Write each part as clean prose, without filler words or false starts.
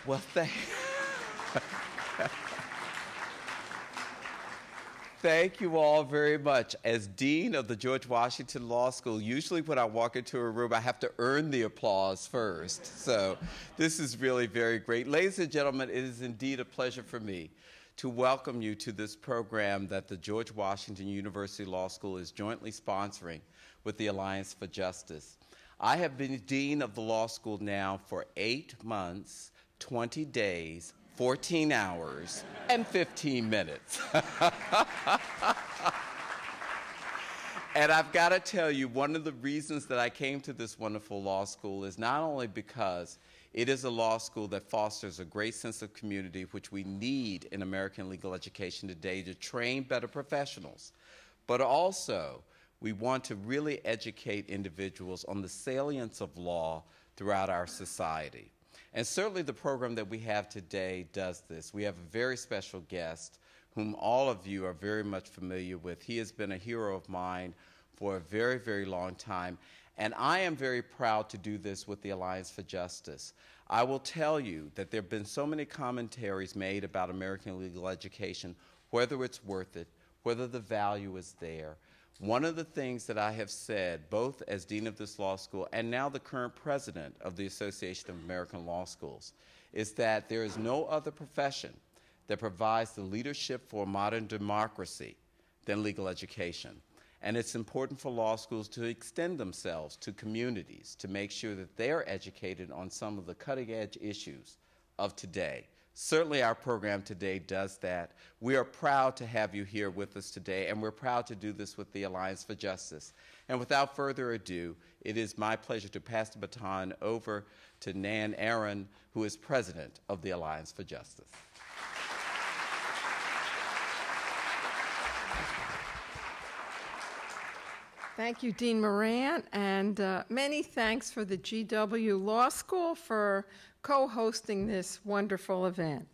Well, thank you all very much. As Dean of the George Washington Law School, usually when I walk into a room, I have to earn the applause first. So this is really very great. Ladies and gentlemen, it is indeed a pleasure for me to welcome you to this program that the George Washington University Law School is jointly sponsoring with the Alliance for Justice. I have been Dean of the Law School now for 8 months, 20 days, 14 hours, and 15 minutes. And I've got to tell you, one of the reasons that I came to this wonderful law school is not only because it is a law school that fosters a great sense of community, which we need in American legal education today to train better professionals, but also we want to really educate individuals on the salience of law throughout our society. And certainly the program that we have today does this. We have a very special guest whom all of you are very much familiar with. He has been a hero of mine for a very, very long time. And I am very proud to do this with the Alliance for Justice. I will tell you that there have been so many commentaries made about American legal education, whether it's worth it, whether the value is there. One of the things that I have said, both as Dean of this law school and now the current president of the Association of American Law Schools, is that there is no other profession that provides the leadership for modern democracy than legal education. And it's important for law schools to extend themselves to communities to make sure that they're educated on some of the cutting-edge issues of today. Certainly our program today does that. We are proud to have you here with us today, and we're proud to do this with the Alliance for Justice. And without further ado, it is my pleasure to pass the baton over to Nan Aaron, who is president of the Alliance for Justice. Thank you, Dean Moran, and many thanks for the GW Law School for co-hosting this wonderful event.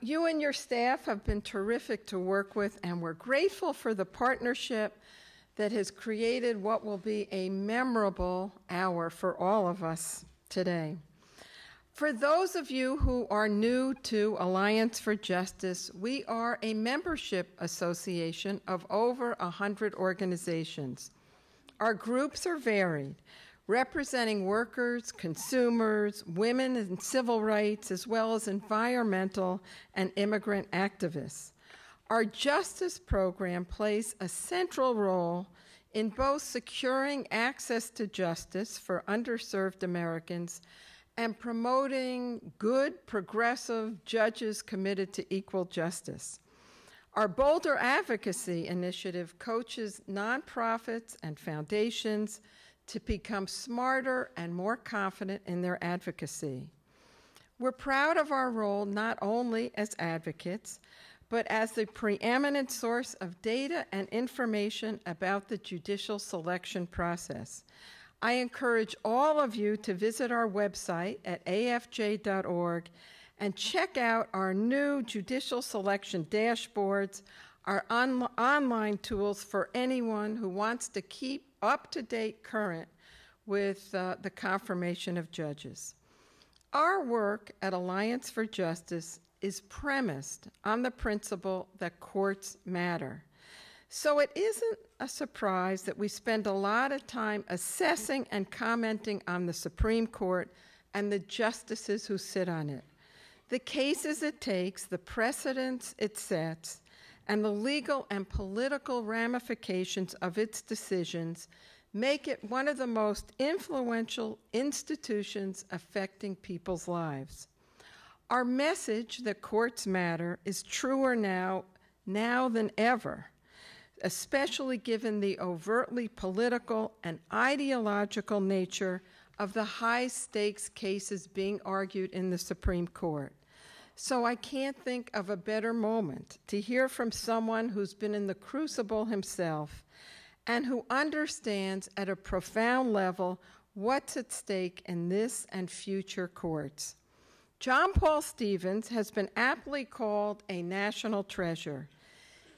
You and your staff have been terrific to work with, and we're grateful for the partnership that has created what will be a memorable hour for all of us today. For those of you who are new to Alliance for Justice, we are a membership association of over 100 organizations. Our groups are varied, representing workers, consumers, women in civil rights, as well as environmental and immigrant activists. Our justice program plays a central role in both securing access to justice for underserved Americans and promoting good, progressive judges committed to equal justice. Our Boulder Advocacy Initiative coaches nonprofits and foundations to become smarter and more confident in their advocacy. We're proud of our role not only as advocates, but as the preeminent source of data and information about the judicial selection process. I encourage all of you to visit our website at afj.org and check out our new judicial selection dashboards, our online tools for anyone who wants to keep up-to-date current with the confirmation of judges. Our work at Alliance for Justice is premised on the principle that courts matter. So it isn't a surprise that we spend a lot of time assessing and commenting on the Supreme Court and the justices who sit on it, the cases it takes, the precedents it sets, and the legal and political ramifications of its decisions make it one of the most influential institutions affecting people's lives. Our message that courts matter is truer now than ever, especially given the overtly political and ideological nature of the high-stakes cases being argued in the Supreme Court. So I can't think of a better moment to hear from someone who's been in the crucible himself and who understands at a profound level what's at stake in this and future courts. John Paul Stevens has been aptly called a national treasure.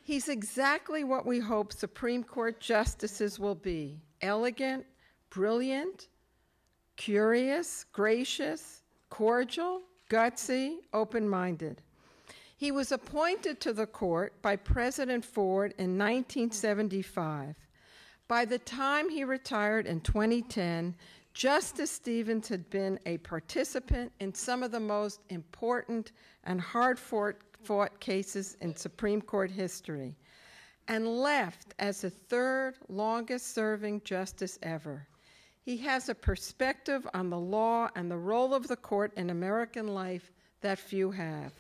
He's exactly what we hope Supreme Court justices will be: elegant, brilliant, curious, gracious, cordial, gutsy, open-minded. He was appointed to the court by President Ford in 1975. By the time he retired in 2010, Justice Stevens had been a participant in some of the most important and hard-fought cases in Supreme Court history, and left as the third longest-serving justice ever. He has a perspective on the law and the role of the court in American life that few have.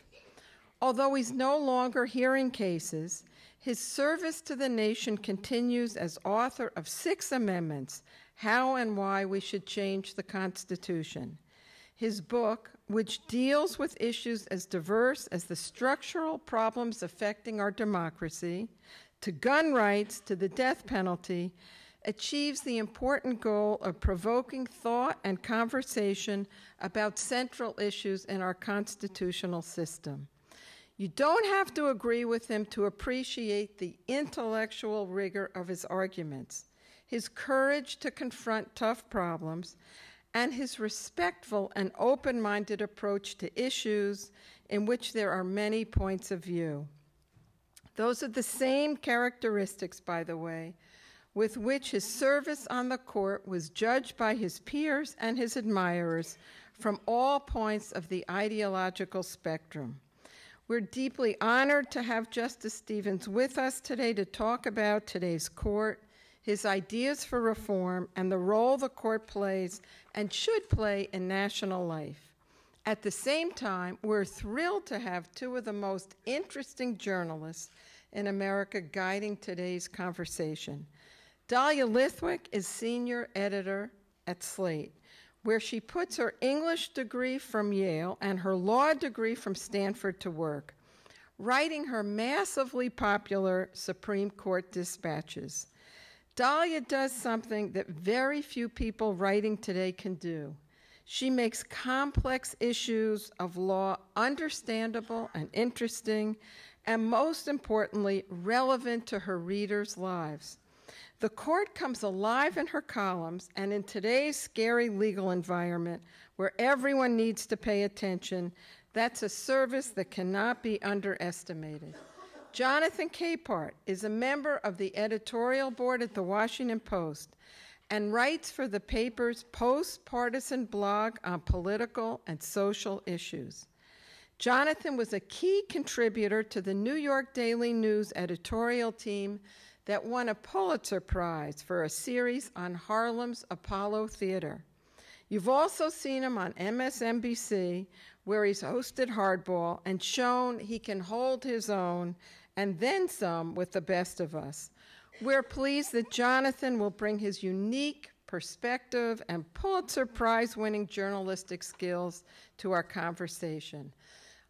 Although he's no longer hearing cases, his service to the nation continues as author of 6 amendments, How and Why We Should Change the Constitution. His book, which deals with issues as diverse as the structural problems affecting our democracy, to gun rights, to the death penalty, achieves the important goal of provoking thought and conversation about central issues in our constitutional system. You don't have to agree with him to appreciate the intellectual rigor of his arguments, his courage to confront tough problems, and his respectful and open-minded approach to issues in which there are many points of view. Those are the same characteristics, by the way, with which his service on the court was judged by his peers and his admirers from all points of the ideological spectrum. We're deeply honored to have Justice Stevens with us today to talk about today's court, his ideas for reform, and the role the court plays and should play in national life. At the same time, we're thrilled to have 2 of the most interesting journalists in America guiding today's conversation. Dahlia Lithwick is senior editor at Slate, where she puts her English degree from Yale and her law degree from Stanford to work, writing her massively popular Supreme Court dispatches. Dahlia does something that very few people writing today can do. She makes complex issues of law understandable and interesting, and most importantly, relevant to her readers' lives. The court comes alive in her columns, and in today's scary legal environment where everyone needs to pay attention, that's a service that cannot be underestimated. Jonathan Capehart is a member of the editorial board at the Washington Post and writes for the paper's post-partisan blog on political and social issues. Jonathan was a key contributor to the New York Daily News editorial team that won a Pulitzer Prize for a series on Harlem's Apollo Theater. You've also seen him on MSNBC, where he's hosted Hardball and shown he can hold his own and then some with the best of us. We're pleased that Jonathan will bring his unique perspective and Pulitzer Prize-winning journalistic skills to our conversation.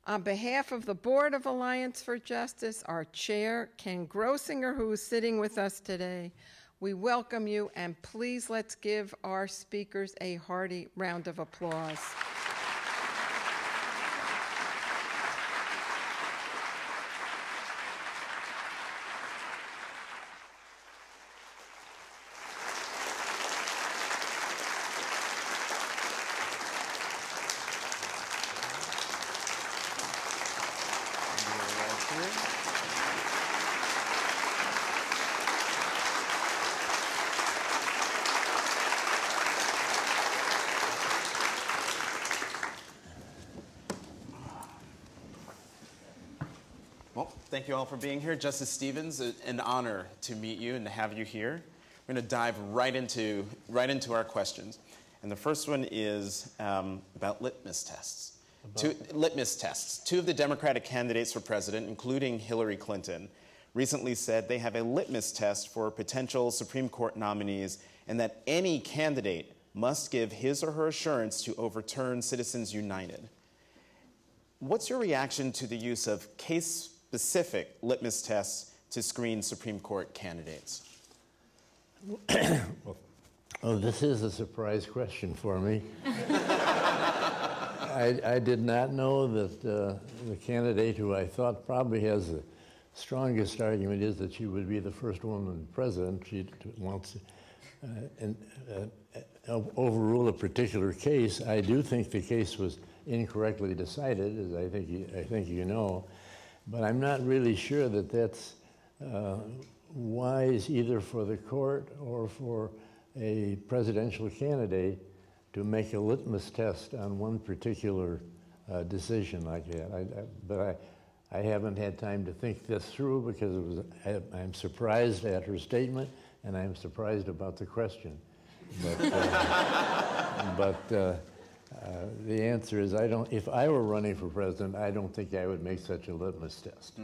On behalf of the Board of Alliance for Justice, our chair, Ken Grossinger, who is sitting with us today, we welcome you, and please let's give our speakers a hearty round of applause. Thank you all for being here. Justice Stevens, an honor to meet you and to have you here. We're going to dive right into our questions. And the first one is about litmus tests. Litmus tests. 2 of the Democratic candidates for president, including Hillary Clinton, recently said they have a litmus test for potential Supreme Court nominees and that any candidate must give his or her assurance to overturn Citizens United. What's your reaction to the use of case-specific litmus tests to screen Supreme Court candidates? Well, this is a surprise question for me. I did not know that the candidate who I thought probably has the strongest argument is that she would be the first woman president. She wants, overrule a particular case. I do think the case was incorrectly decided, as I think you know, but I'm not really sure that that's wise either for the court or for a presidential candidate to make a litmus test on one particular decision like that. But I haven't had time to think this through because I'm surprised at her statement and I'm surprised about the question. But the answer is if I were running for president, I don't think I would make such a litmus test.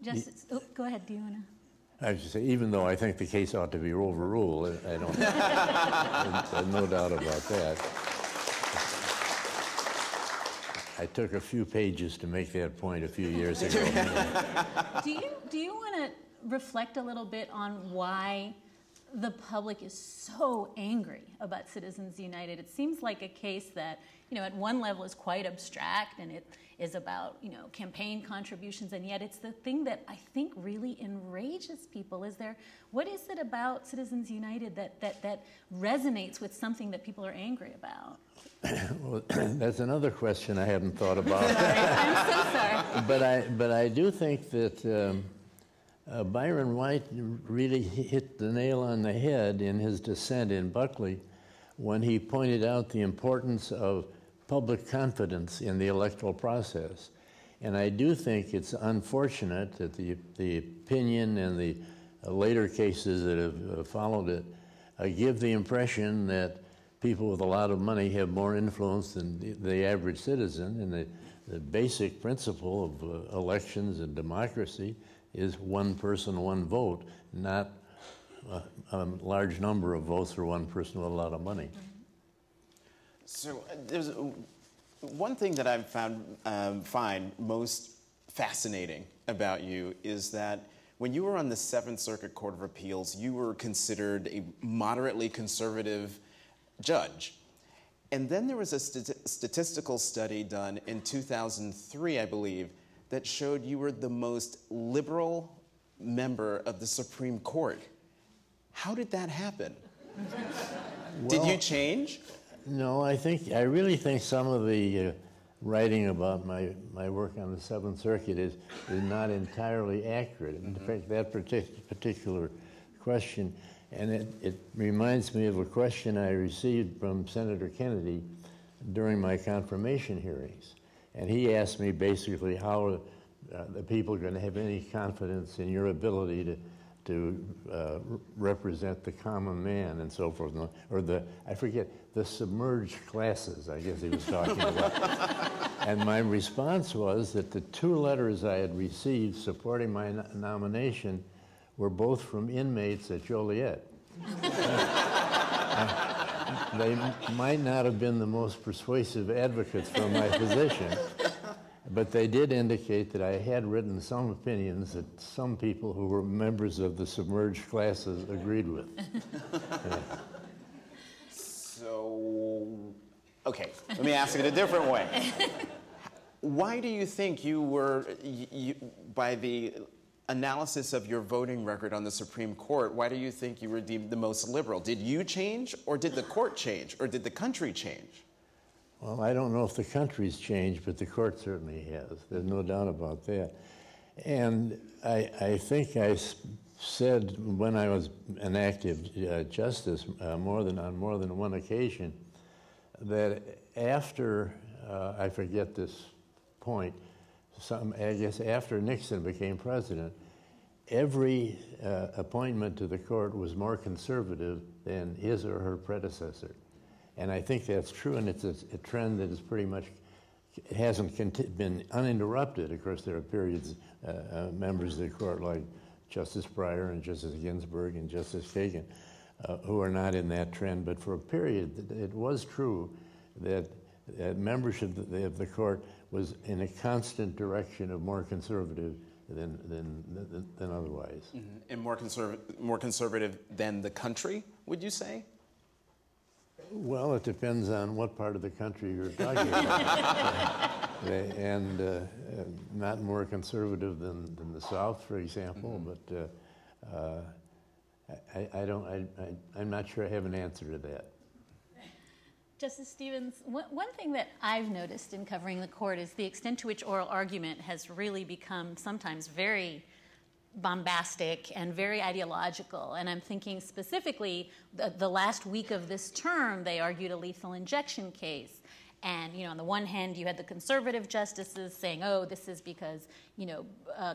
Justice, go ahead, do you want to? I should say, even though I think the case ought to be overruled, I don't, there's no doubt about that. I took a few pages to make that point a few years ago. Do you want to reflect a little bit on why the public is so angry about Citizens United? It seems like a case that, at one level is quite abstract and it is about, campaign contributions, and yet it's the thing that I think really enrages people. What is it about Citizens United that resonates with something that people are angry about? Well, that's another question I hadn't thought about. I'm so sorry. But I do think that Byron White really hit the nail on the head in his dissent in Buckley when he pointed out the importance of public confidence in the electoral process. And I do think it's unfortunate that the opinion and the later cases that have followed it give the impression that people with a lot of money have more influence than the average citizen. And the basic principle of elections and democracy is one person, one vote, not a large number of votes for one person with a lot of money. So there's one thing that I've find most fascinating about you is that when you were on the Seventh Circuit Court of Appeals, you were considered a moderately conservative judge. And then there was a statistical study done in 2003, I believe, that showed you were the most liberal member of the Supreme Court. How did that happen? Did you change? No, I really think some of the writing about my work on the Seventh Circuit is not entirely accurate. In fact, that particular question, and it reminds me of a question I received from Senator Kennedy during my confirmation hearings. And he asked me basically how the people are going to have any confidence in your ability to represent the common man and so forth, or the submerged classes, I guess he was talking about. And my response was that the two letters I had received supporting my nomination were both from inmates at Joliet. They might not have been the most persuasive advocates for my position, but they did indicate that I had written some opinions that some people who were members of the submerged classes agreed with. Yeah. So, okay, let me ask it a different way. Why do you think you were, by the analysis of your voting record on the Supreme Court, why do you think you were deemed the most liberal? Did you change, or did the court change, or did the country change? Well, I don't know if the country's changed, but the court certainly has. There's no doubt about that. And I think I said when I was an active justice on more than one occasion that after, I forget this point, I guess after Nixon became president, every appointment to the court was more conservative than his or her predecessor. And I think that's true, and it's a trend that is pretty much, it hasn't been uninterrupted. Of course, there are periods, members of the court like Justice Breyer and Justice Ginsburg and Justice Kagan who are not in that trend. But for a period, it was true that membership of the court was in a constant direction of more conservative than otherwise. Mm-hmm. And more conservative than the country, would you say? Well, it depends on what part of the country you're talking about. And not more conservative than the South, for example, mm-hmm. But I'm not sure I have an answer to that. Justice Stevens, one thing that I've noticed in covering the court is the extent to which oral argument has really become sometimes very bombastic and very ideological. And I'm thinking specifically the last week of this term, they argued a lethal injection case. And, on the one hand, you had the conservative justices saying, oh, this is because,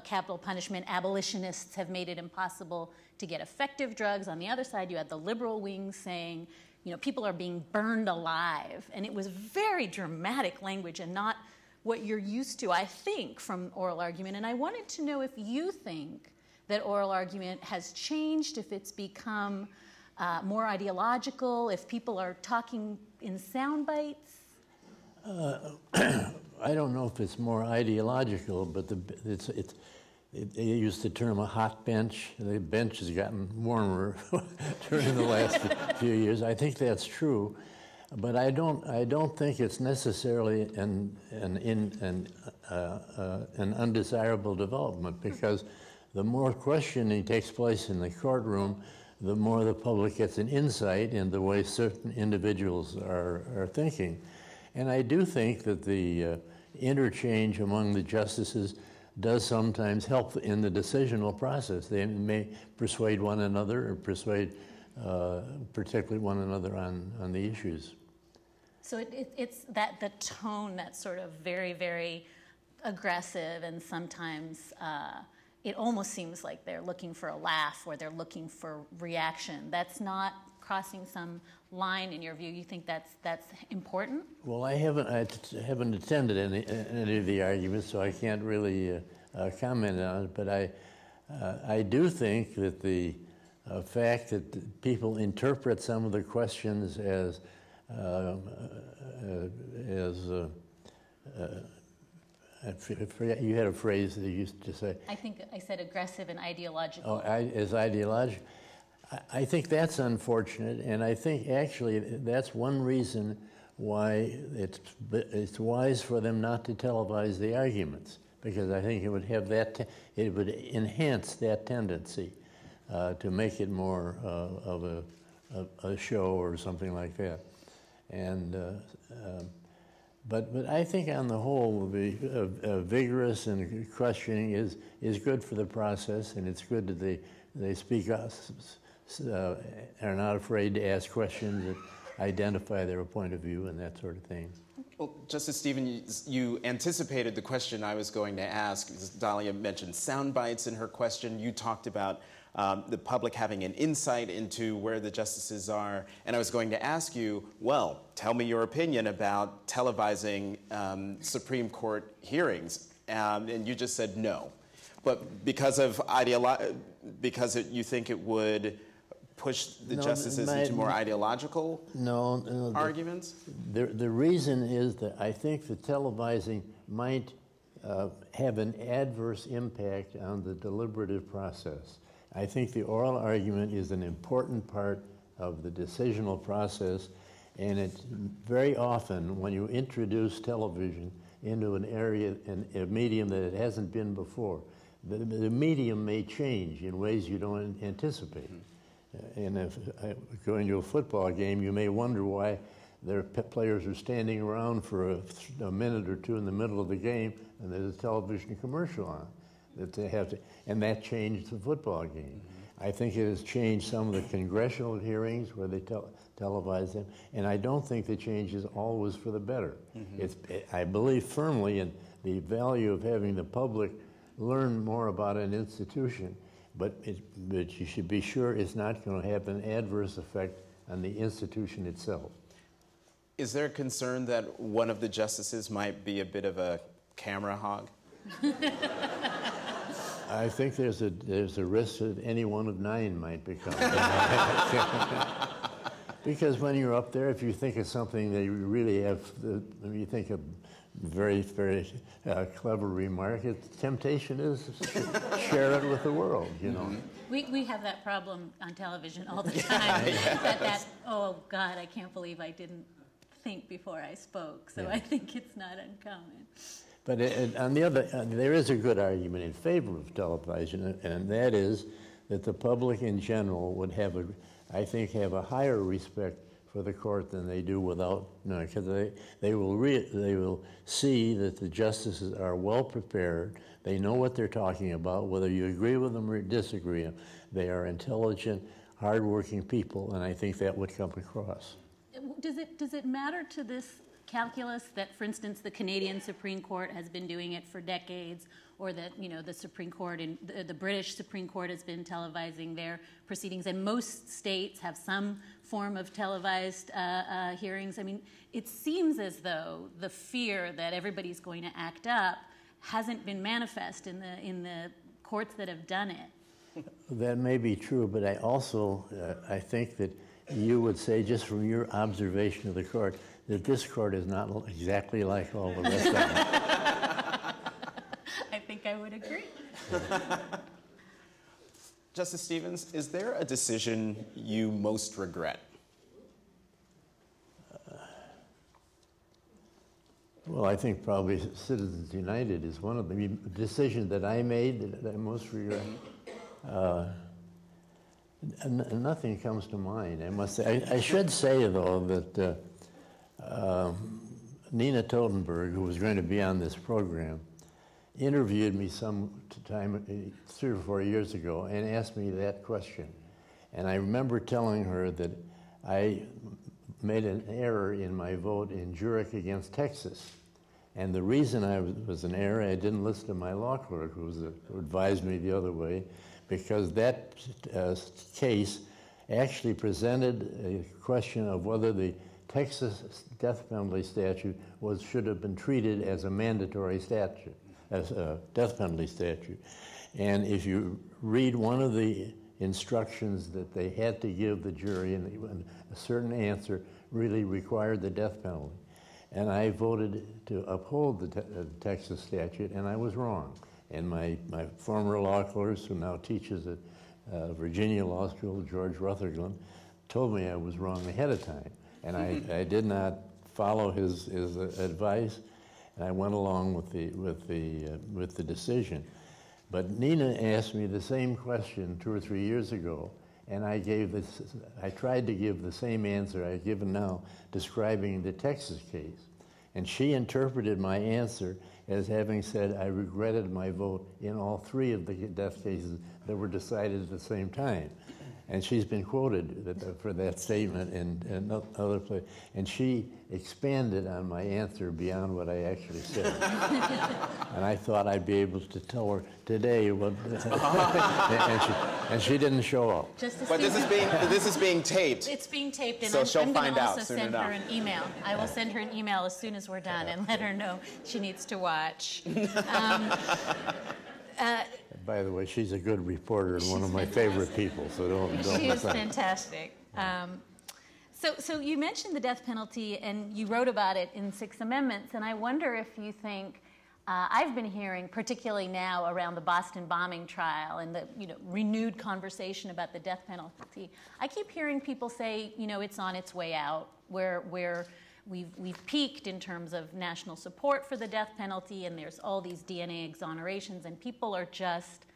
capital punishment abolitionists have made it impossible to get effective drugs. On the other side, you had the liberal wing saying, people are being burned alive. And it was very dramatic language and not what you're used to, I think, from oral argument. And I wanted to know if you think that oral argument has changed, if it's become more ideological, if people are talking in sound bites. I don't know if it's more ideological, but they use the term a hot bench. The bench has gotten warmer during the last few years. I think that's true, but I don't think it's necessarily an undesirable development, because the more questioning takes place in the courtroom, the more the public gets an insight into the way certain individuals are thinking. And I do think that the interchange among the justices does sometimes help in the decisional process. They may persuade one another or persuade particularly one another on the issues. So it's that the tone that's sort of very, very aggressive, and sometimes it almost seems like they're looking for a laugh or they're looking for reaction. That's not crossing some line in your view. You think that's important? Well, I haven't attended any of the arguments, so I can't really comment on it. But I do think that the fact that people interpret some of the questions as you had a phrase that you used to say. I think I said aggressive and ideological. As ideological. I think that's unfortunate, and I think actually that's one reason why it's wise for them not to televise the arguments, because I think it would have it would enhance that tendency to make it more of a show or something like that. And but I think on the whole, vigorous and questioning is good for the process, and it's good that they speak up. Are not afraid to ask questions that identify their point of view and that sort of thing. Well, Justice Stevens, you anticipated the question I was going to ask. Dahlia mentioned sound bites in her question. You talked about the public having an insight into where the justices are. And I was going to ask you, well, tell me your opinion about televising Supreme Court hearings. And you just said no. But because of you think it would push the justices into more ideological arguments? The reason is that I think the televising might have an adverse impact on the deliberative process. I think the oral argument is an important part of the decisional process, and it's very often when you introduce television into an area, a medium that it hasn't been before, the medium may change in ways you don't anticipate. And if going to a football game, you may wonder why their players are standing around for a minute or two in the middle of the game, and there's a television commercial on that they have to, and that changed the football game. I think it has changed some of the congressional hearings where they televise them, and I don't think the change is always for the better. I believe firmly in the value of having the public learn more about an institution, but you should be sure it's not going to have an adverse effect on the institution itself. Is there a concern that one of the justices might be a bit of a camera hog? I think there's a risk that any one of 9 might become. Because when you're up there, if you think of something that you really have, you think of very, very clever remark, temptation is to share it with the world, you know. We have that problem on television all the time. that oh God, I can't believe I didn't think before I spoke. So I think it's not uncommon. But on the other, there is a good argument in favor of television, and that is that the public in general would have have a higher respect for the court than they do without, because they will see that the justices are well prepared. They know what they're talking about, whether you agree with them or disagree. They are intelligent, hardworking people, and I think that would come across. Does it matter to this calculus that, for instance, the Canadian Supreme Court has been doing it for decades, or that the Supreme Court in the British Supreme Court has been televising their proceedings, and most states have some form of televised hearings? I mean, it seems as though the fear that everybody's going to act up hasn't been manifest in the courts that have done it. That may be true, but I also I think that you would say, just from your observation of the court, that this court is not exactly like all the rest of them. I think I would agree. Justice Stevens, is there a decision you most regret? Well, I think probably Citizens United is one of them. The decision that I made that I most regret. Nothing comes to mind, I must say. I should say, though, that Nina Totenberg, who was going to be on this program, interviewed me some time, 3 or 4 years ago, and asked me that question. And I remember telling her that I made an error in my vote in Jurek against Texas. And the reason I was an error, I didn't listen to my law clerk, who advised me the other way, because that case actually presented a question of whether the Texas death penalty statute should have been treated as a mandatory statute, as a death penalty statute. And if you read one of the instructions that they had to give the jury, and a certain answer really required the death penalty. And I voted to uphold the Texas statute, and I was wrong. And my former law clerk, who now teaches at Virginia Law School, George Rutherglen, told me I was wrong ahead of time. And I did not follow his advice, and I went along with the decision. But Nina asked me the same question 2 or 3 years ago, and I tried to give the same answer I've given now, describing the Texas case. And she interpreted my answer as having said I regretted my vote in all 3 of the death cases that were decided at the same time. And she's been quoted for that statement in other places. And she expanded on my answer beyond what I actually said. And I thought I'd be able to tell her today what. and she didn't show up. But this is being taped. It's being taped, and so I'm going to also send her an email. I will send her an email as soon as we're done and let her know she needs to watch. By the way, she's a good reporter and one of my favorite people, so don't She is fantastic. So you mentioned the death penalty, and you wrote about it in 6 Amendments, and I wonder if you think, I've been hearing, particularly now around the Boston bombing trial and the renewed conversation about the death penalty, I keep hearing people say, it's on its way out, where we've peaked in terms of national support for the death penalty, and there's all these DNA exonerations, and people are just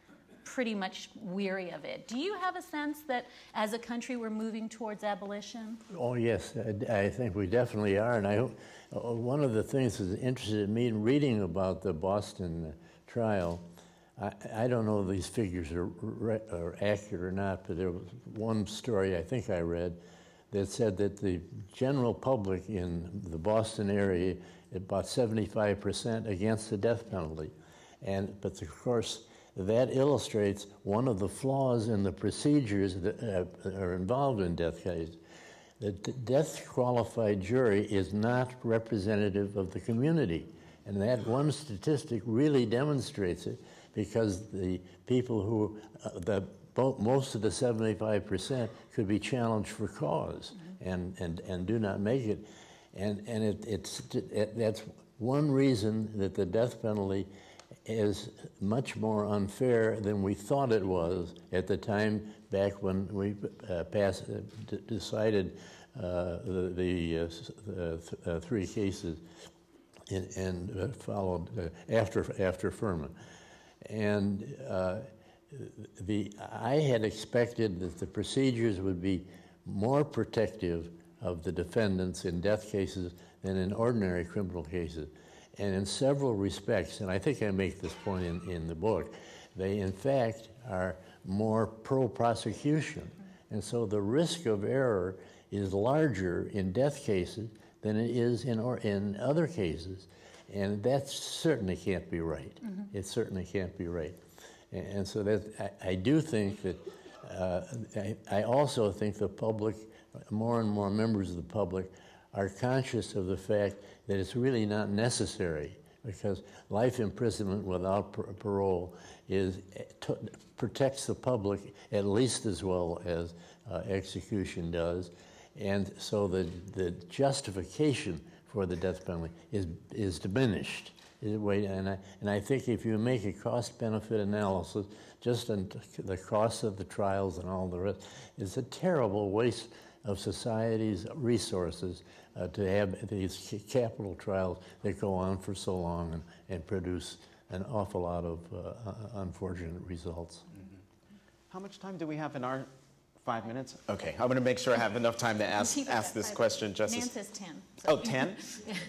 pretty much weary of it. Do you have a sense that as a country we're moving towards abolition? Oh, yes, I think we definitely are. And one of the things that interested me in reading about the Boston trial, I don't know if these figures are accurate or not, but there was one story I think I read that said that the general public in the Boston area, about 75% against the death penalty. But of course, that illustrates one of the flaws in the procedures that are involved in death cases. The death-qualified jury is not representative of the community. And that one statistic really demonstrates it, because the people who, most of the 75% could be challenged for cause and do not make it. And that's one reason that the death penalty is much more unfair than we thought it was at the time back when we decided the 3 cases and followed after Furman. And I had expected that the procedures would be more protective of the defendants in death cases than in ordinary criminal cases. And in several respects, and I think I make this point in the book, they in fact are more pro-prosecution. And so the risk of error is larger in death cases than it is in other cases. And that certainly can't be right. Mm-hmm. It certainly can't be right. And so that I do think that, I also think the public, more and more members of the public, are conscious of the fact that it's really not necessary, because life imprisonment without parole protects the public at least as well as execution does. And so the justification for the death penalty is diminished. And I think if you make a cost-benefit analysis, just on the cost of the trials and all the rest, it's a terrible waste of society's resources to have these capital trials that go on for so long and produce an awful lot of unfortunate results. Mm-hmm. How much time do we have in our 5 minutes? Okay, I'm going to make sure I have enough time to ask this question, Justice. Nan says 10. So. Oh, 10?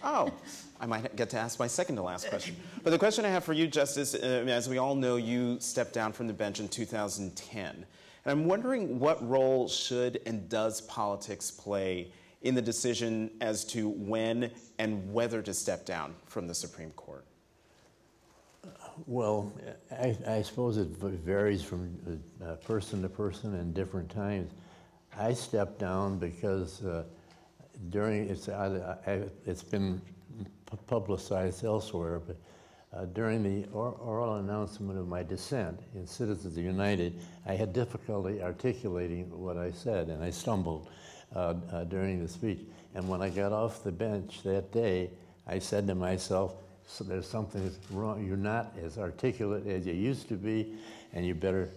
Oh, I might get to ask my second to last question. But the question I have for you, Justice, as we all know, you stepped down from the bench in 2010. And I'm wondering what role should and does politics play in the decision as to when and whether to step down from the Supreme Court? Well, I suppose it varies from person to person and different times. I stepped down because it's been publicized elsewhere, but during the oral announcement of my dissent in Citizens United, I had difficulty articulating what I said, and I stumbled during the speech. And when I got off the bench that day, I said to myself, so there's something that's wrong. You're not as articulate as you used to be, and you better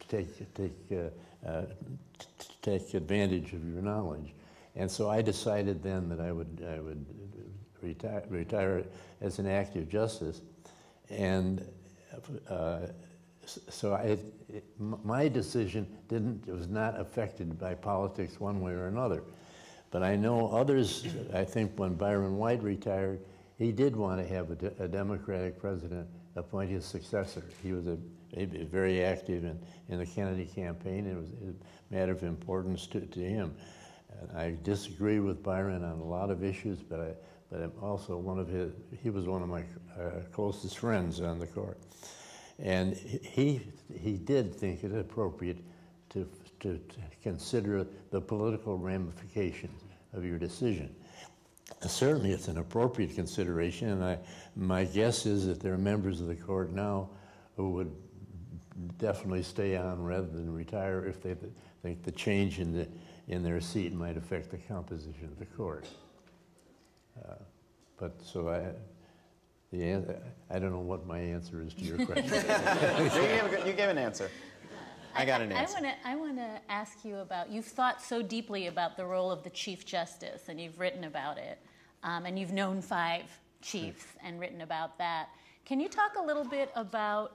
take advantage of your knowledge. And so I decided then that I would retire as an active justice, and so my decision was not affected by politics one way or another. But I know others. I think when Byron White retired, he did want to have a Democratic president appoint his successor. He was very active in the Kennedy campaign. It was a matter of importance to him. And I disagree with Byron on a lot of issues, but I'm also he was one of my closest friends on the court. And he did think it appropriate to consider the political ramifications of your decision. Certainly it's an appropriate consideration, and my guess is that there are members of the court now who would definitely stay on rather than retire if they think the change in their seat might affect the composition of the court. But so I don't know what my answer is to your question. You gave an answer. I got an answer. I want to ask you about, you've thought so deeply about the role of the Chief Justice, and you've written about it, and you've known 5 chiefs and written about that. Can you talk a little bit about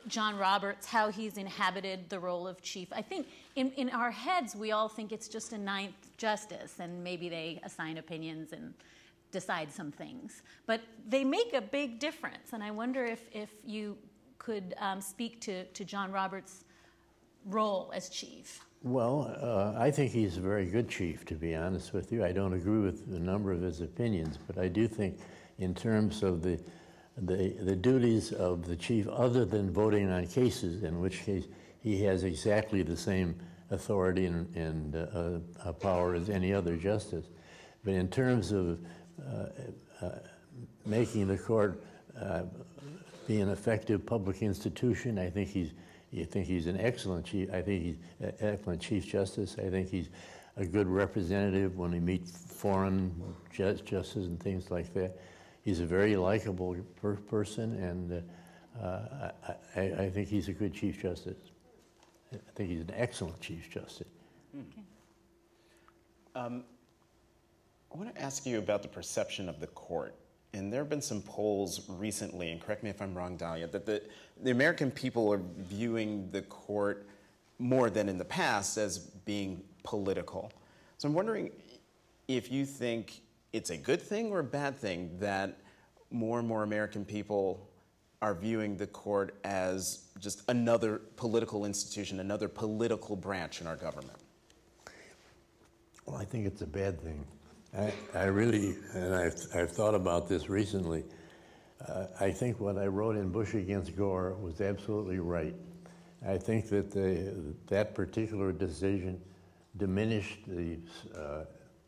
John Roberts, how he's inhabited the role of chief? I think in our heads, we all think it's just a 9th justice, and maybe they assign opinions and decide some things. But they make a big difference, and I wonder if you could speak to John Roberts' role as chief. Well, I think he's a very good chief, to be honest with you. I don't agree with a number of his opinions, but I do think in terms of the duties of the chief, other than voting on cases, in which case he has exactly the same authority and power as any other justice. But in terms of making the court be an effective public institution, I think he's an excellent chief. I think he's an excellent Chief Justice. I think he's a good representative when he meets foreign justices and things like that. He's a very likable person, and I think he's a good Chief Justice. I think he's an excellent Chief Justice. Okay. I want to ask you about the perception of the court And there have been some polls recently, and correct me if I'm wrong, Dahlia, that the American people are viewing the court more than in the past as being political. So I'm wondering if you think it's a good thing or a bad thing that more and more American people are viewing the court as just another political institution, another political branch in our government. Well, I think it's a bad thing. I really, and I've thought about this recently, I think what I wrote in Bush against Gore was absolutely right. I think that that particular decision diminished the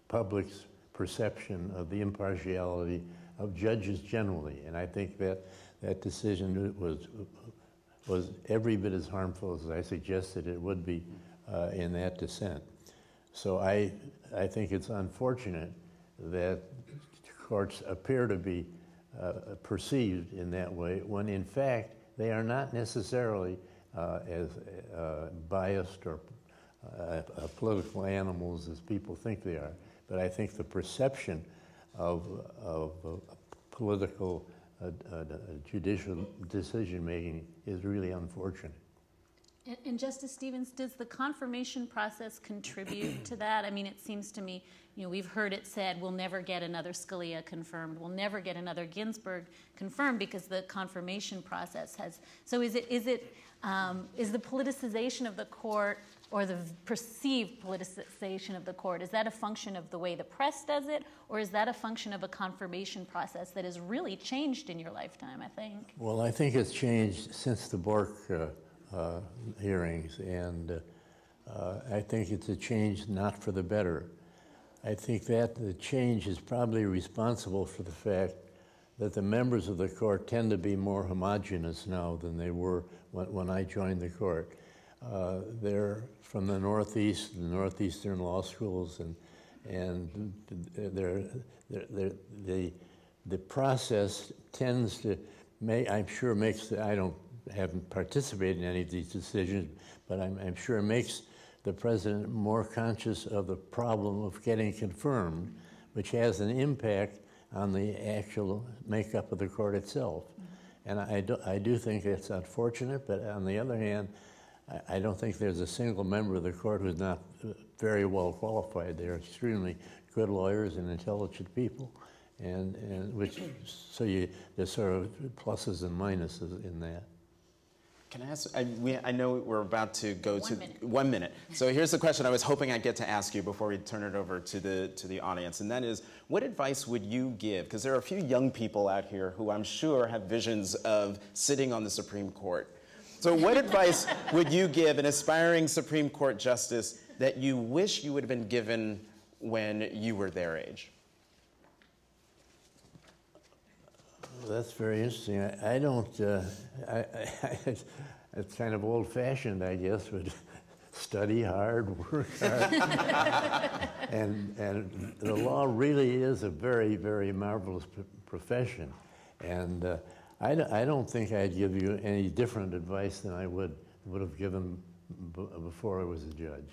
public's perception of the impartiality of judges generally, and I think that that decision was every bit as harmful as I suggested it would be in that dissent. So I think it's unfortunate that courts appear to be perceived in that way, when in fact they are not necessarily as biased or political animals as people think they are. But I think the perception of political judicial decision-making is really unfortunate. And Justice Stevens, does the confirmation process contribute to that? I mean, it seems to me, we've heard it said, we'll never get another Scalia confirmed, we'll never get another Ginsburg confirmed because the confirmation process has. So is the politicization of the court, or the perceived politicization of the court, is that a function of the way the press does it, or is that a function of a confirmation process that has really changed in your lifetime, I think? Well, I think it's changed since the Bork hearings, and I think it's a change not for the better. I think that the change is probably responsible for the fact that the members of the court tend to be more homogeneous now than they were when I joined the court. They're from the Northeast, the Northeastern law schools, and the process tends to I haven't participated in any of these decisions, but I'm sure it makes the president more conscious of the problem of getting confirmed, which has an impact on the actual makeup of the court itself. And I do think it's unfortunate, but on the other hand, I don't think there's a single member of the court who's not very well qualified. They're extremely good lawyers and intelligent people, and there's sort of pluses and minuses in that. Can I ask, I know we're about to go to 1 minute. 1 minute. So here's the question I was hoping I'd get to ask you before we turn it over to the audience, and that is, what advice would you give? Because there are a few young people out here who I'm sure have visions of sitting on the Supreme Court. So what advice would you give an aspiring Supreme Court justice that you wish you would have been given when you were their age? That's very interesting. I don't, it's kind of old-fashioned, I guess, but study hard, work hard. and the law really is a very, very marvelous profession. And I don't think I'd give you any different advice than I would have given before I was a judge.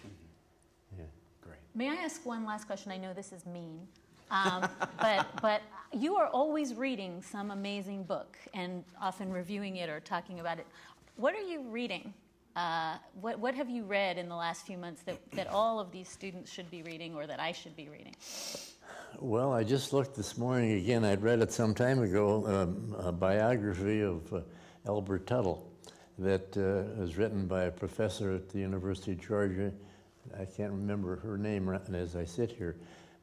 Yeah. Great. May I ask one last question? I know this is mean. But you are always reading some amazing book and often reviewing it or talking about it. What are you reading? What have you read in the last few months that all of these students should be reading or that I should be reading? Well, I just looked this morning again. I'd read it some time ago, a biography of Elbert Tuttle that was written by a professor at the University of Georgia. I can't remember her name as I sit here.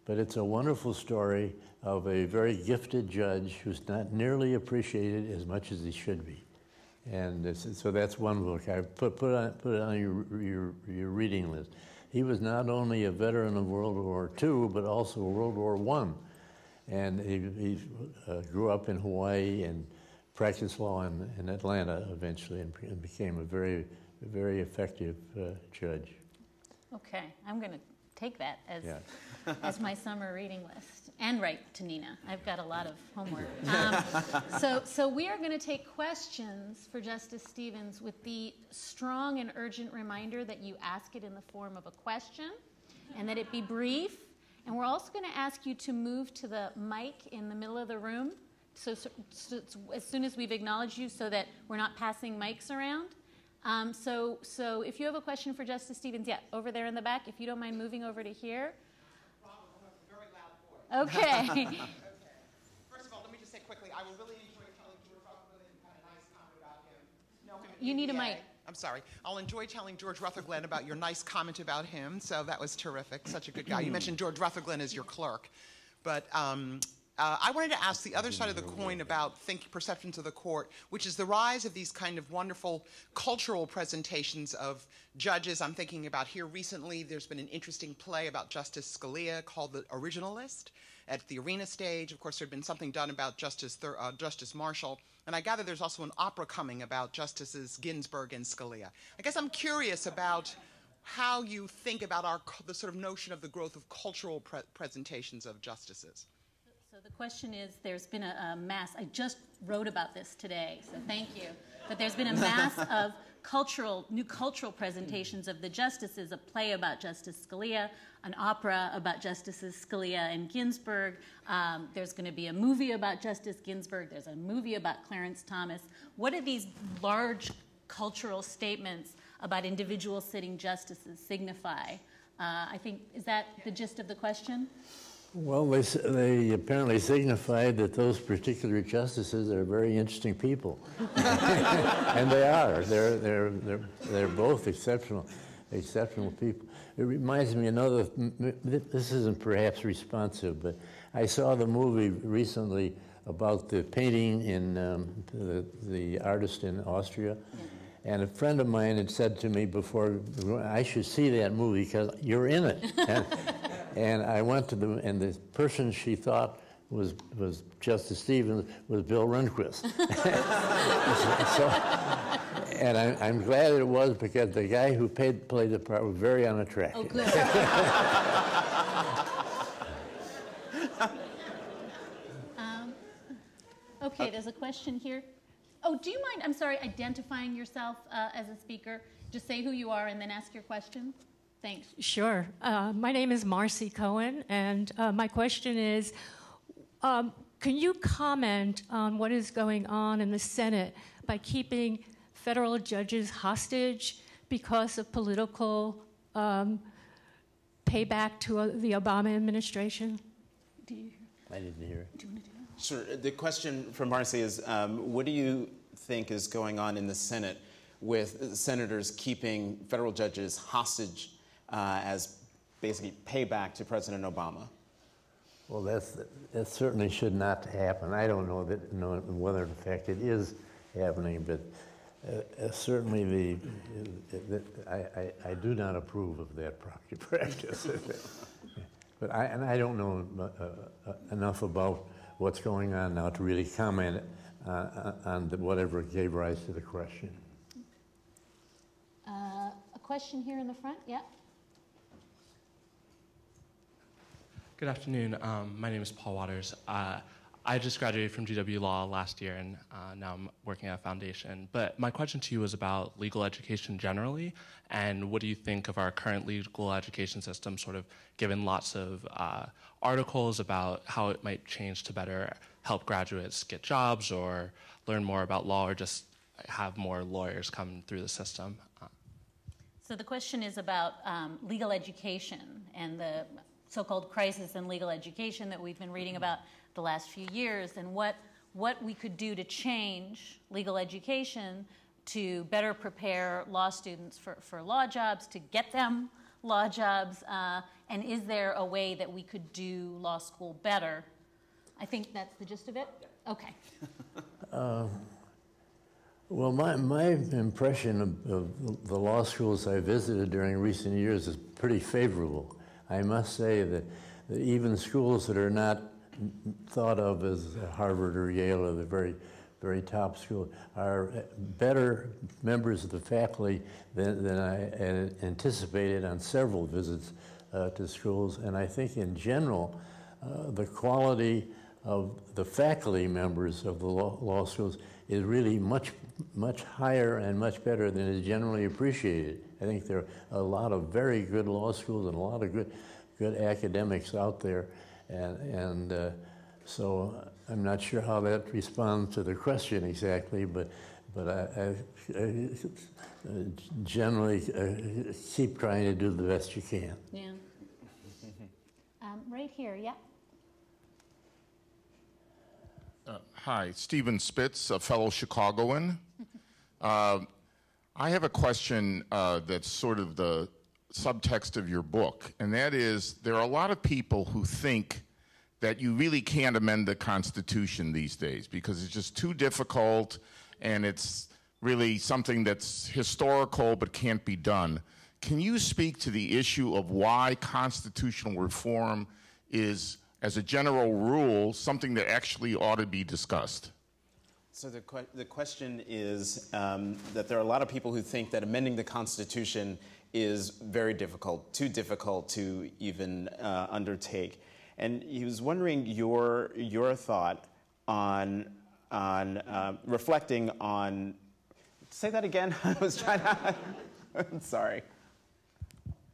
But it's a wonderful story of a very gifted judge who's not nearly appreciated as much as he should be. And so that's one book. I put it on your reading list. He was not only a veteran of World War II, but also World War I. And he grew up in Hawaii and practiced law in Atlanta eventually and became a very, very effective judge. Okay, I'm going to take that as my summer reading list and write to Nina. I've got a lot of homework. So we are going to take questions for Justice Stevens with the strong and urgent reminder that you ask it in the form of a question and that it be brief. And we're also going to ask you to move to the mic in the middle of the room as soon as we've acknowledged you, so that we're not passing mics around. So if you have a question for Justice Stevens, yeah, over there in the back, if you don't mind moving over to here. Okay. First of all, let me just say quickly, I will really enjoy telling George Rutherglen had a nice comment about him. Know him You need a mic. I'm sorry. I'll enjoy telling George Rutherglen about your nice comment about him. So that was terrific. Such a good guy. You mentioned George Rutherglen as your clerk. But I wanted to ask the other side of the coin about perceptions of the court, which is the rise of these kind of wonderful cultural presentations of judges. I'm thinking about here recently, there's been an interesting play about Justice Scalia called The Originalist at the Arena Stage. Of course, there had been something done about Justice Marshall. And I gather there's also an opera coming about Justices Ginsburg and Scalia. I guess I'm curious about how you think about the sort of notion of the growth of cultural presentations of justices. So the question is, there's been a mass, I just wrote about this today, so thank you, but there's been a mass of new cultural presentations of the justices, a play about Justice Scalia, an opera about Justices Scalia and Ginsburg. There's going to be a movie about Justice Ginsburg. There's a movie about Clarence Thomas. What do these large cultural statements about individual sitting justices signify? I think, is that the gist of the question? Well, they apparently signified that those particular justices are very interesting people, and they are. They're both exceptional people. It reminds me another. This isn't perhaps responsive, but I saw the movie recently about the painting in the artist in Austria. And a friend of mine had said to me before, I should see that movie because you're in it. And I went to and the person she thought was Justice Stevens was Bill Rehnquist. And I'm glad it was, because the guy who played the part was very unattractive. Oh, good. Okay, there's a question here. Oh, do you mind, I'm sorry, identifying yourself as a speaker? Just say who you are and then ask your question. Thanks. Sure. My name is Marcy Cohen, and my question is, can you comment on what is going on in the Senate by keeping federal judges hostage because of political payback to the Obama administration? I didn't hear it. Do you want to do that? Sure. The question from Marcy is, what do you think is going on in the Senate with senators keeping federal judges hostage as basically payback to President Obama? Well, that certainly should not happen. I don't know whether in fact it is happening, but certainly I do not approve of that practice. But I don't know enough about what's going on now to really comment on whatever gave rise to the question. A question here in the front, yeah. Good afternoon. My name is Paul Waters. I just graduated from GW Law last year, and now I'm working at a foundation. But my question to you is about legal education generally, and what do you think of our current legal education system, sort of given lots of articles about how it might change to better help graduates get jobs or learn more about law, or just have more lawyers come through the system? So the question is about legal education and the so-called crisis in legal education that we've been reading about the last few years, and what we could do to change legal education to better prepare law students for law jobs, to get them law jobs, and is there a way that we could do law school better? I think that's the gist of it? Okay. Well, my impression of the law schools I visited during recent years is pretty favorable. I must say that even schools that are not thought of as Harvard or Yale or the very, very top school are better members of the faculty than I had anticipated on several visits to schools. And I think in general, the quality of the faculty members of the law schools is really much higher and much better than is generally appreciated. I think there are a lot of very good law schools and a lot of good academics out there, and So I'm not sure how that responds to the question exactly, but I generally keep trying to do the best you can. Yeah. Right here, yeah. Hi, Stephen Spitz, a fellow Chicagoan. I have a question that's sort of the subtext of your book, and that is there are a lot of people who think that you really can't amend the Constitution these days because it's just too difficult and it's really something that's historical but can't be done. Can you speak to the issue of why constitutional reform is, as a general rule, something that actually ought to be discussed? So the question is that there are a lot of people who think that amending the Constitution is very difficult, too difficult to even undertake. And he was wondering your thought on reflecting on. Say that again. I was trying to. I'm sorry.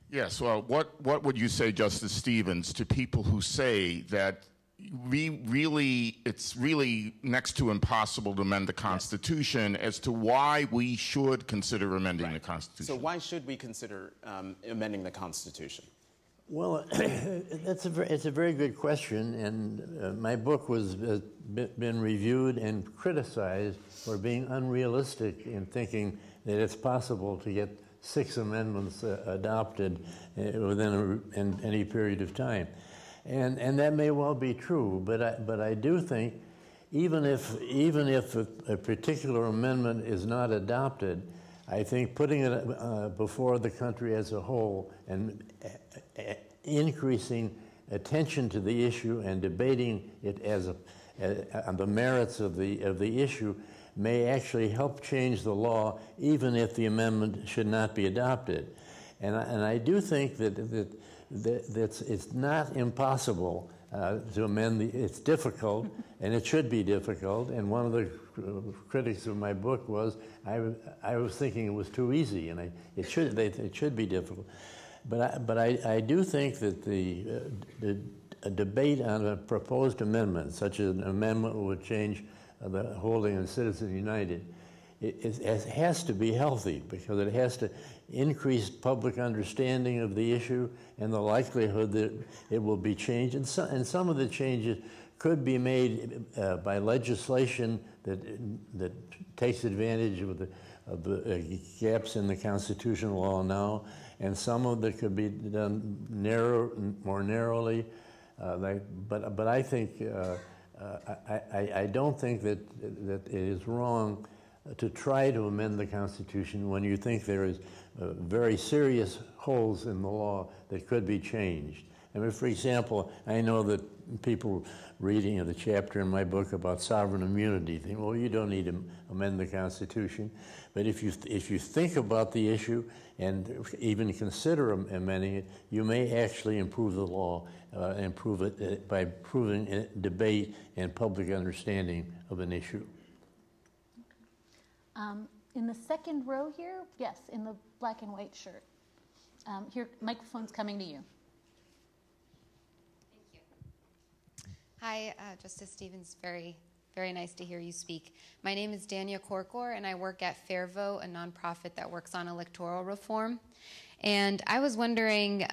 Yes. Well, what would you say, Justice Stevens, to people who say that it's really next to impossible to amend the Constitution as to why we should consider amending the Constitution? So why should we consider amending the Constitution? Well, it's a very good question, and my book has been reviewed and criticized for being unrealistic in thinking that it's possible to get 6 amendments adopted within any period of time. And that may well be true, but I do think even if a particular amendment is not adopted, I think putting it before the country as a whole and increasing attention to the issue and debating it on the merits of the issue may actually help change the law, even if the amendment should not be adopted. And I do think that it's not impossible to amend it's difficult, and it should be difficult. And one of the critics of my book was I was thinking it was too easy, and it should be difficult. But I do think that a debate on a proposed amendment, such as an amendment that would change the holding of Citizens United, it has to be healthy because it has to increase public understanding of the issue and the likelihood that it will be changed. And some of the changes could be made by legislation that takes advantage of the gaps in the constitutional law now, and some of it could be done more narrowly. But I think I don't think that it is wrong to try to amend the Constitution when you think there is very serious holes in the law that could be changed. I mean, for example, I know that people reading the chapter in my book about sovereign immunity think, well, you don't need to amend the Constitution. But if you think about the issue and even consider amending it, you may actually improve the law, improve it by improving debate and public understanding of an issue. In the second row here, yes, in the black and white shirt. Here, microphone's coming to you. Thank you. Hi, Justice Stevens. Very, very nice to hear you speak. My name is Dania Korkor, and I work at Fair Vote, a nonprofit that works on electoral reform. And I was wondering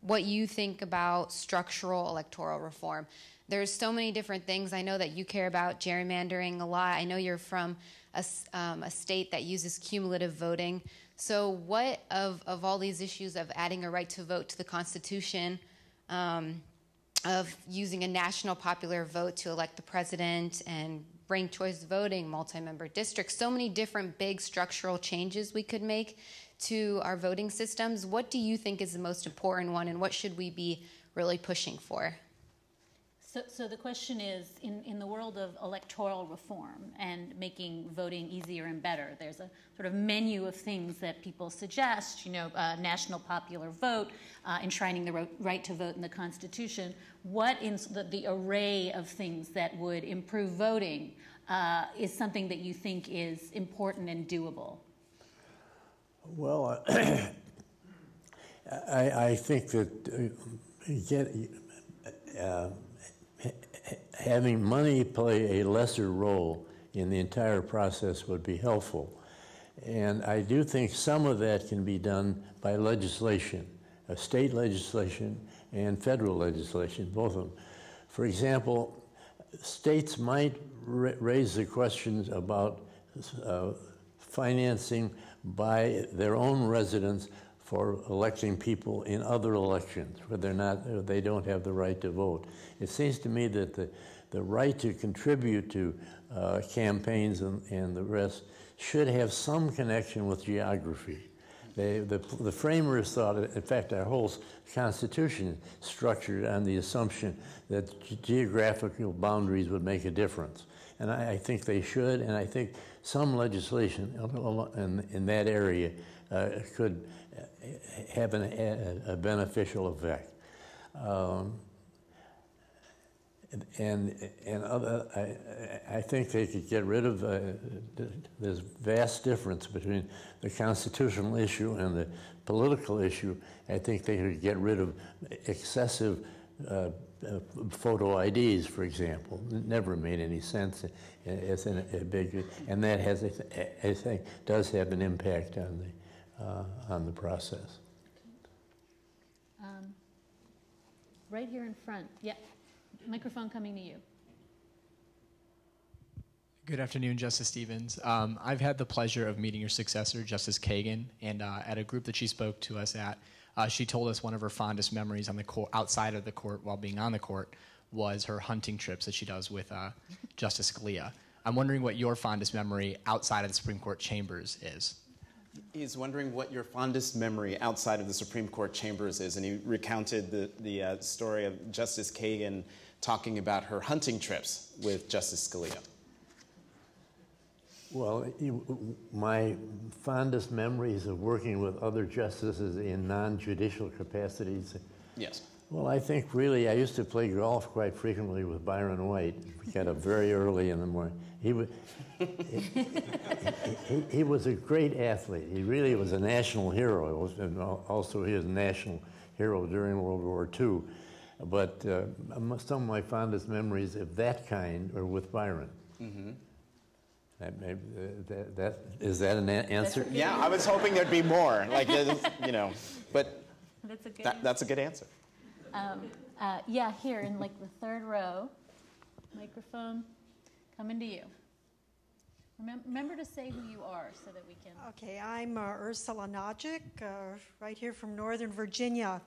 what you think about structural electoral reform. There's so many different things. I know that you care about gerrymandering a lot. I know you're from a state that uses cumulative voting. So what of all these issues of adding a right to vote to the Constitution, of using a national popular vote to elect the president and ranked choice voting, multi-member districts, so many different big structural changes we could make to our voting systems. What do you think is the most important one, and what should we be really pushing for? So the question is, in the world of electoral reform and making voting easier and better, there's a sort of menu of things that people suggest, national popular vote, enshrining the right to vote in the Constitution. What in the array of things that would improve voting is something that you think is important and doable? Well, I think that having money play a lesser role in the entire process would be helpful. And I do think some of that can be done by legislation, state legislation and federal legislation, both of them. For example, states might raise the questions about financing by their own residents for electing people in other elections where they don't have the right to vote. It seems to me that the right to contribute to campaigns and the rest should have some connection with geography. The framers thought, in fact, our whole Constitution is structured on the assumption that geographical boundaries would make a difference. And I think they should, and I think some legislation in that area could have a beneficial effect. I think they could get rid of this vast difference between the constitutional issue and the political issue. I think they could get rid of excessive photo IDs, for example. It never made any sense. It's a big, and that has, I think, does have an impact on the process. Right here in front. Yeah. Microphone coming to you. Good afternoon, Justice Stevens. I've had the pleasure of meeting your successor, Justice Kagan, and at a group that she spoke to us at, she told us one of her fondest memories on the court, outside of the court while being on the court, was her hunting trips that she does with Justice Scalia. I'm wondering what your fondest memory outside of the Supreme Court chambers is. He's wondering what your fondest memory outside of the Supreme Court chambers is, and he recounted the story of Justice Kagan talking about her hunting trips with Justice Scalia. Well, my fondest memories of working with other justices in non-judicial capacities. Yes. Well, I think really I used to play golf quite frequently with Byron White. We got up very early in the morning. He was a great athlete. He really was a national hero. And also he was a national hero during World War II. But some of my fondest memories of that kind are with Byron. Mm-hmm. Is that an answer? Yeah, I was hoping there'd be more. Like, you know, but that's a good answer. Yeah, here in like the third row. Microphone coming to you. Remember to say who you are so that we can. Okay, I'm Ursula Najic, right here from Northern Virginia.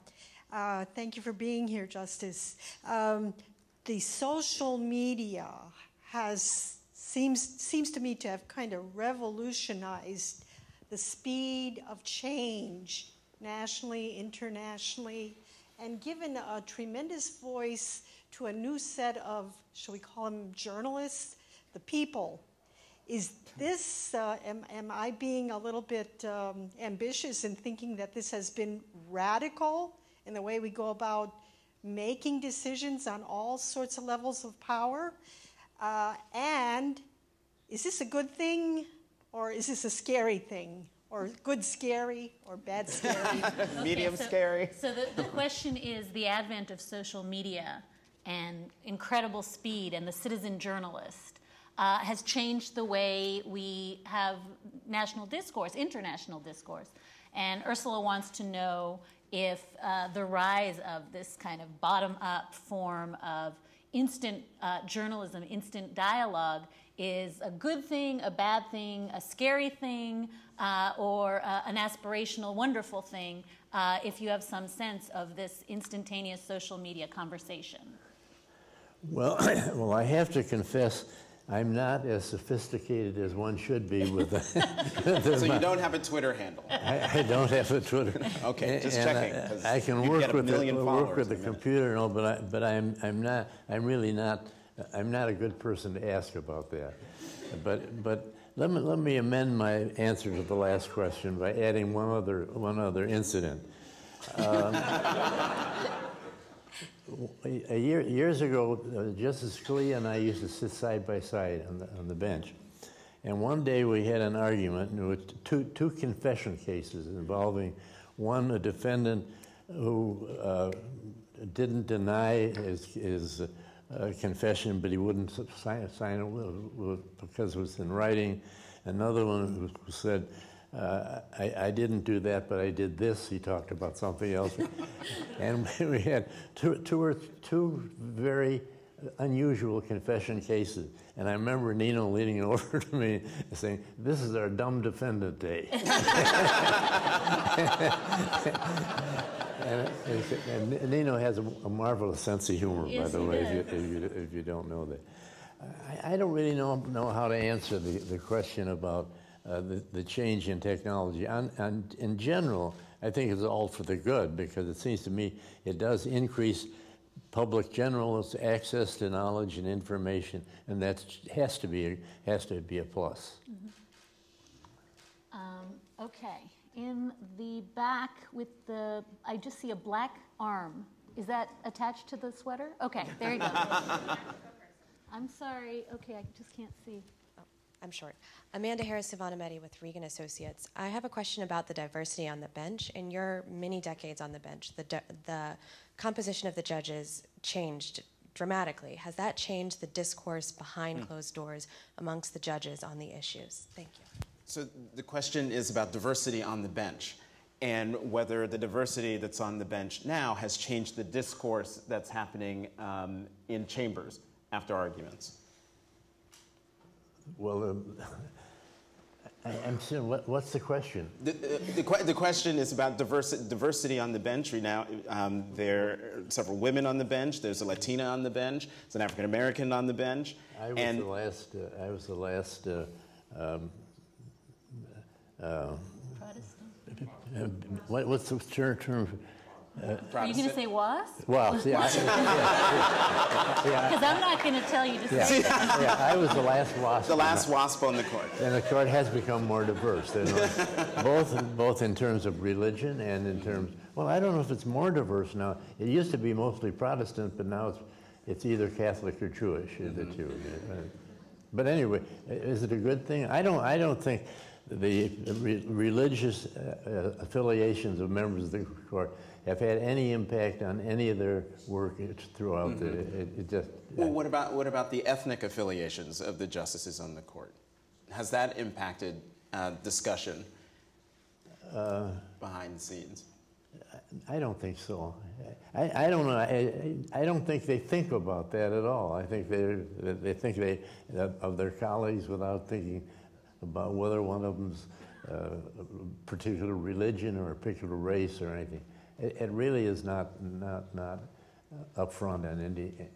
Thank you for being here, Justice. The social media seems to me to have kind of revolutionized the speed of change nationally, internationally, and given a tremendous voice to a new set of, shall we call them journalists, the people. Is this, am I being a little bit ambitious in thinking that this has been radical in the way we go about making decisions on all sorts of levels of power? And is this a good thing, or is this a scary thing? Or good scary, or bad scary? Medium scary. So the question is the advent of social media and incredible speed and the citizen journalist has changed the way we have national discourse, international discourse. And Ursula wants to know if the rise of this kind of bottom-up form of instant journalism, instant dialogue, is a good thing, a bad thing, a scary thing, or an aspirational, wonderful thing, if you have some sense of this instantaneous social media conversation. Well, I have to confess, I'm not as sophisticated as one should be with that. So you don't have a Twitter handle? I don't have a Twitter. Okay, just checking. I can work with the computer, no, but I'm really not a good person to ask about that. But let me amend my answer to the last question by adding one other incident. Years ago, Justice Scalia and I used to sit side by side on the bench. And one day we had an argument with two confession cases involving a defendant who didn't deny his confession, but he wouldn't sign it because it was in writing. Another one who said, I didn't do that, but I did this. He talked about something else. And we had two very unusual confession cases. And I remember Nino leaning over to me and saying, "This is our dumb defendant day." and Nino has a marvelous sense of humor, by the way, if you don't know that. I don't really know how to answer the question about the change in technology. In general, I think it's all for the good, because it seems to me it does increase public general access to knowledge and information, and that has to be a plus. Mm-hmm. Okay, in the back with I just see a black arm. Is that attached to the sweater? Okay, there you go. I'm sorry. Okay, I just can't see. Oh, I'm short. Amanda Harris Savanametti with Regan Associates. I have a question about the diversity on the bench. In your many decades on the bench, the composition of the judges changed dramatically. Has that changed the discourse behind closed doors amongst the judges on the issues? Thank you. So the question is about diversity on the bench, and whether the diversity that's on the bench now has changed the discourse that's happening in chambers after arguments. Well, I'm saying, what's the question? The question is about diversity on the bench. Now, there are several women on the bench. There's a Latina on the bench. There's an African American on the bench. I was the last. What's the term? Are you going to say was? Well, yeah. Because I'm not going to tell you to say that. Yeah, I was the last WASP. The last WASP on the court. And the court has become more diverse, both in terms of religion and in terms. Well, I don't know if it's more diverse now. It used to be mostly Protestant, but now it's either Catholic or Jewish, the two. But anyway, is it a good thing? I don't think the religious affiliations of members of the court have had any impact on any of their work throughout Well, what about the ethnic affiliations of the justices on the court? Has that impacted discussion behind the scenes? I don't think so. I don't know. I don't think they think about that at all. I think they think of their colleagues without thinking about whether one of them's a particular religion or a particular race or anything. It really is not up front on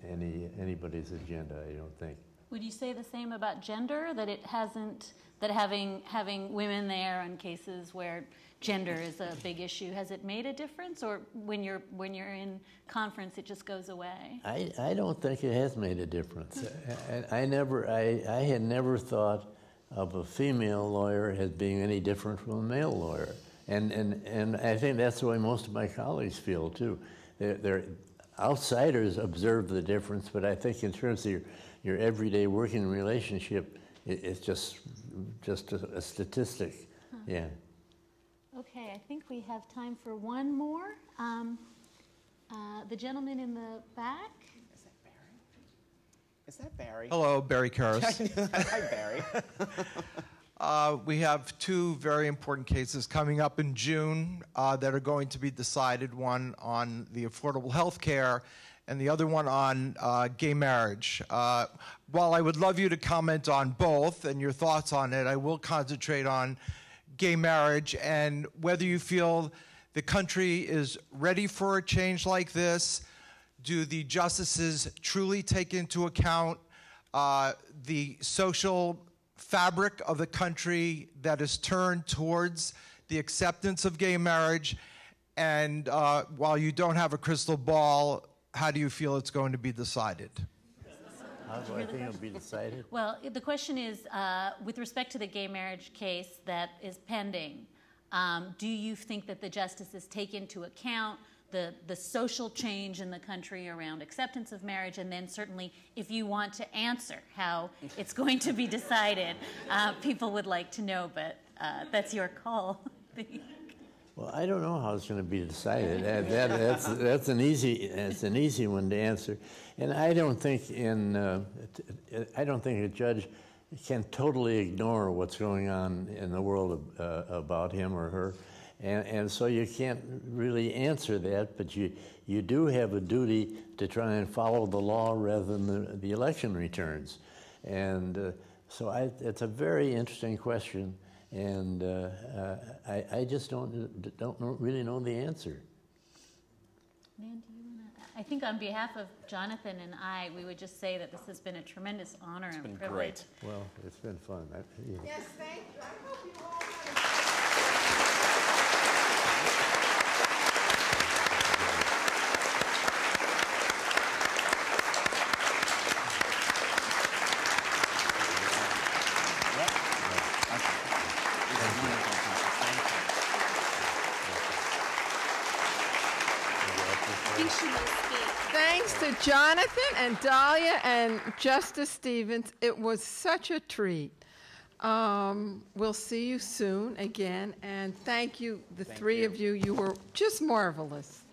anybody's agenda, I don't think. Would you say the same about gender, that it hasn't, that having women there on cases where gender is a big issue, has it made a difference, or when you're in conference it just goes away? I don't think it has made a difference. I had never thought of a female lawyer as being any different from a male lawyer. And I think that's the way most of my colleagues feel too. They're outsiders observe the difference, but I think in terms of your everyday working relationship, it's just a statistic. Huh. Yeah. Okay, I think we have time for one more. The gentleman in the back. Is that Barry? Hello, Barry Karras. Hi, Barry. We have two very important cases coming up in June that are going to be decided, one on the affordable health care and the other one on gay marriage. While I would love you to comment on both and your thoughts on it, I will concentrate on gay marriage and whether you feel the country is ready for a change like this. Do the justices truly take into account the social fabric of the country that is turned towards the acceptance of gay marriage? And while you don't have a crystal ball, how do you feel it's going to be decided? How do I think it'll be decided? Well, the question is, with respect to the gay marriage case that is pending, do you think that the justices take into account the social change in the country around acceptance of marriage, and then certainly if you want to answer how it's going to be decided, people would like to know, but that's your call. Well, I don't know how it's going to be decided. That's an easy one to answer, and I don't think a judge can totally ignore what's going on in the world about him or her, and so you can't really answer that. But you do have a duty to try and follow the law rather than the election returns, and so it's a very interesting question. And I just don't really know the answer. Nan, do you want to? I think on behalf of Jonathan and I, we would just say that this has been a tremendous honor and privilege. Great. Well, it's been fun. Yes, thank you. I hope you all Thanks to Jonathan and Dahlia and Justice Stevens. It was such a treat. We'll see you soon again. And thank you, the three of you. You were just marvelous.